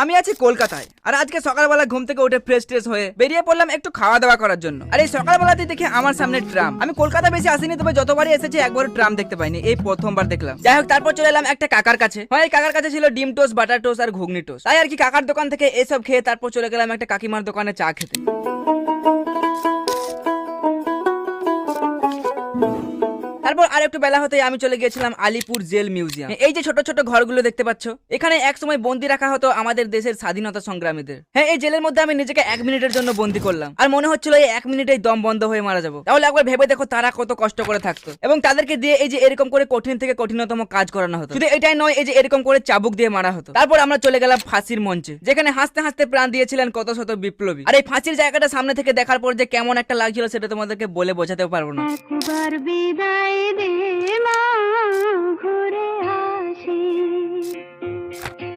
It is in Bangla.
আমি আছি কলকাতায়, আর আজকে সকালবেলা ঘুম থেকে উঠে ফ্রেশ ট্রেশ হয়ে বেরিয়ে পড়লাম একটু খাওয়া দাওয়া করার জন্য। আর এই সকালবেলাতে দেখে আমার সামনে ট্রাম। আমি কলকাতা বেশি আসিনি, তবে যতবারই এসেছি একবারও ট্রাম দেখতে পাইনি, এই প্রথমবার দেখলাম। যাই হোক, তারপর চলে এলাম একটা কাকার কাছে। হয় এই কাকার কাছে ছিল ডিম টোস্ট, বাটার টোস্ট আর ঘুগনি টোস্ট। তাই আর কি কাকার দোকান থেকে এসব খেয়ে তারপর চলে গেলাম একটা কাকিমার দোকানে চা খেতে। তারপর আর একটু বেলা হতেই আমি চলে গিয়েছিলাম আলিপুর জেল মিউজিয়াম। এই যে ছোট ছোট ঘরগুলো দেখতে পাচ্ছ, এখানে এক সময় বন্দি রাখা হতো আমাদের দেশের স্বাধীনতা সংগ্রামীদের। হ্যাঁ, এই জেলের মধ্যে আমি নিজেকে 1 মিনিটের জন্য বন্দি করলাম, আর মনে হচ্ছিল এই 1 মিনিটেই দম বন্ধ হয়ে মারা যাবো। তাহলে একবার ভেবে দেখো তারা কত কষ্ট করে থাকতো, এবং তাদেরকে দিয়ে এই যে এরকম করে কঠিন থেকে কঠিনতম কাজ করানো হতো। শুধু এটাই নয়, এই যে এরকম করে চাবুক দিয়ে মারা হতো। তারপর আমরা চলে গেলাম ফাঁসির মঞ্চে, যেখানে হাসতে হাসতে প্রাণ দিয়েছিলেন কত শত বিপ্লবী। আর এই ফাঁসির জায়গাটা সামনে থেকে দেখার পর যে কেমন একটা লাগছিল সেটা তোমাদেরকে বলে বোঝাতেও পারবো না। একবার বিদায় দে মা, ঘুরে আসি।